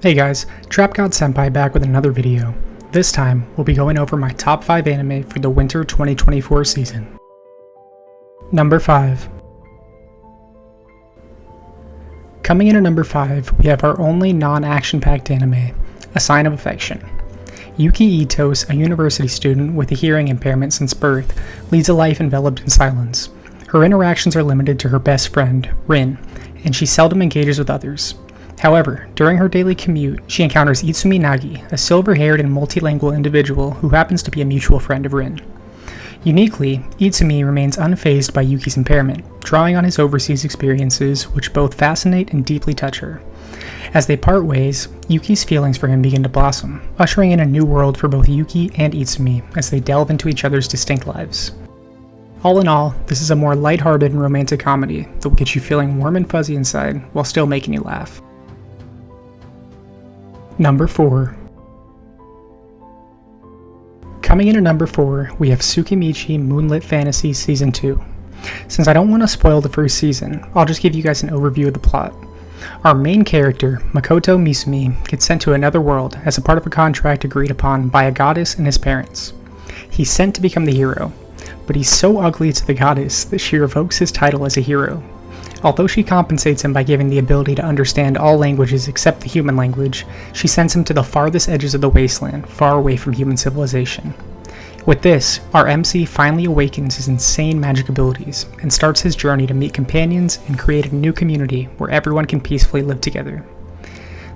Hey guys, Trap God Senpai back with another video. This time, we'll be going over my top 5 anime for the winter 2024 season. Number 5. Coming in at number 5, we have our only non-action-packed anime, A Sign of Affection. Yuki Itos, a university student with a hearing impairment since birth, leads a life enveloped in silence. Her interactions are limited to her best friend, Rin, and she seldom engages with others. However, during her daily commute, she encounters Itsumi Nagi, a silver-haired and multilingual individual who happens to be a mutual friend of Rin. Uniquely, Itsumi remains unfazed by Yuki's impairment, drawing on his overseas experiences, which both fascinate and deeply touch her. As they part ways, Yuki's feelings for him begin to blossom, ushering in a new world for both Yuki and Itsumi as they delve into each other's distinct lives. All in all, this is a more lighthearted and romantic comedy that will get you feeling warm and fuzzy inside while still making you laugh. Number 4. Coming in at number 4, we have Sukamii Moonlit Fantasy Season 2. Since I don't want to spoil the first season, I'll just give you guys an overview of the plot. Our main character, Makoto Misumi, gets sent to another world as a part of a contract agreed upon by a goddess and his parents. He's sent to become the hero, but he's so ugly to the goddess that she revokes his title as a hero. Although she compensates him by giving the ability to understand all languages except the human language, she sends him to the farthest edges of the wasteland, far away from human civilization. With this, our MC finally awakens his insane magic abilities and starts his journey to meet companions and create a new community where everyone can peacefully live together.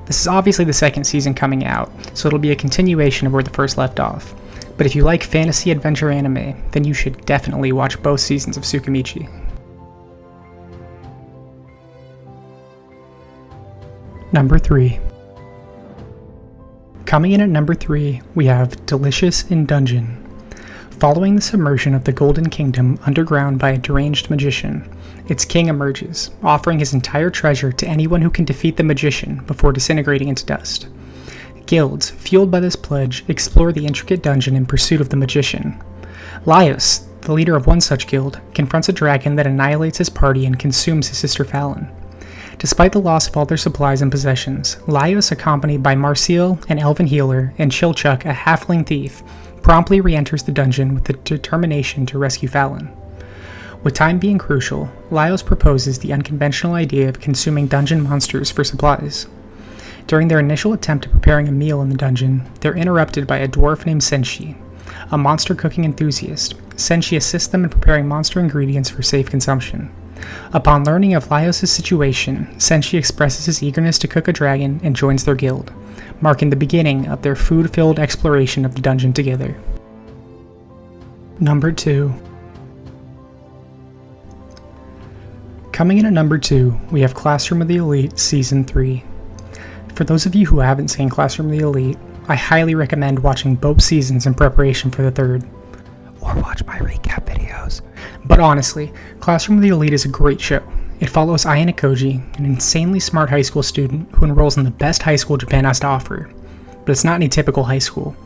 This is obviously the second season coming out, so it'll be a continuation of where the first left off. But if you like fantasy adventure anime, then you should definitely watch both seasons of Sukamii. Number 3. Coming in at number 3, we have Delicious in Dungeon. Following the submersion of the Golden Kingdom underground by a deranged magician, its king emerges, offering his entire treasure to anyone who can defeat the magician before disintegrating into dust. Guilds, fueled by this pledge, explore the intricate dungeon in pursuit of the magician. Laios, the leader of one such guild, confronts a dragon that annihilates his party and consumes his sister Fallon. Despite the loss of all their supplies and possessions, Laios, accompanied by Marcial, an elven healer, and Chilchuk, a halfling thief, promptly re-enters the dungeon with the determination to rescue Fallon. With time being crucial, Laios proposes the unconventional idea of consuming dungeon monsters for supplies. During their initial attempt at preparing a meal in the dungeon, they're interrupted by a dwarf named Senshi, a monster cooking enthusiast. Senshi assists them in preparing monster ingredients for safe consumption. Upon learning of Laios' situation, Senshi expresses his eagerness to cook a dragon and joins their guild, marking the beginning of their food-filled exploration of the dungeon together. Number 2. Coming in at number 2, we have Classroom of the Elite Season 3. For those of you who haven't seen Classroom of the Elite, I highly recommend watching both seasons in preparation for the third. Or watch my recap videos. But honestly, Classroom of the Elite is a great show. It follows Ayane Koji, an insanely smart high school student who enrolls in the best high school Japan has to offer. But it's not any typical high school.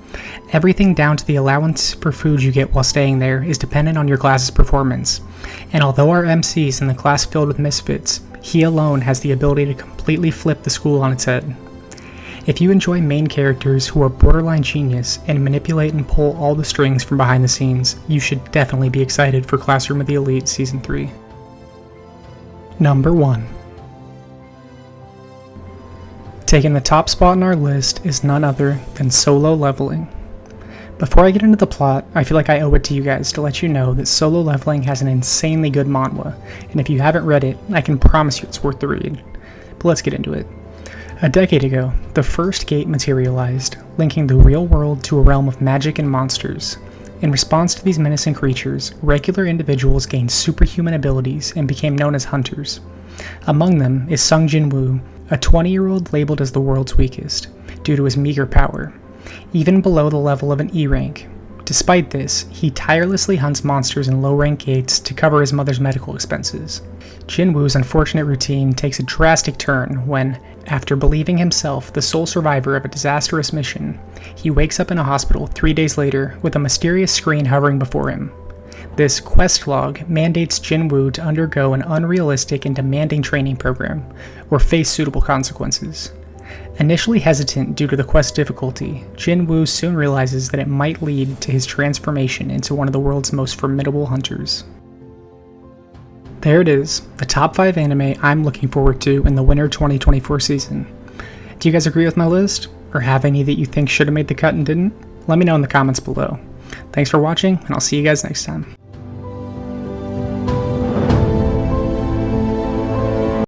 Everything down to the allowance for food you get while staying there is dependent on your class's performance. And although our MC is in the class filled with misfits, he alone has the ability to completely flip the school on its head. If you enjoy main characters who are borderline genius and manipulate and pull all the strings from behind the scenes, you should definitely be excited for Classroom of the Elite Season 3. Number 1. Taking the top spot on our list is none other than Solo Leveling. Before I get into the plot, I feel like I owe it to you guys to let you know that Solo Leveling has an insanely good manhwa, and if you haven't read it, I can promise you it's worth the read. But let's get into it. A decade ago, the first gate materialized, linking the real world to a realm of magic and monsters. In response to these menacing creatures, regular individuals gained superhuman abilities and became known as hunters. Among them is Sung Jin-woo, a 20-year-old labeled as the world's weakest, due to his meager power, even below the level of an E rank. Despite this, he tirelessly hunts monsters in low-rank gates to cover his mother's medical expenses. Jin-woo's unfortunate routine takes a drastic turn when, after believing himself the sole survivor of a disastrous mission, he wakes up in a hospital 3 days later with a mysterious screen hovering before him. This quest log mandates Jin-woo to undergo an unrealistic and demanding training program, or face suitable consequences. Initially hesitant due to the quest difficulty, Jin Woo soon realizes that it might lead to his transformation into one of the world's most formidable hunters. There it is, the top 5 anime I'm looking forward to in the winter 2024 season. Do you guys agree with my list? Or have any that you think should have made the cut and didn't? Let me know in the comments below. Thanks for watching, and I'll see you guys next time.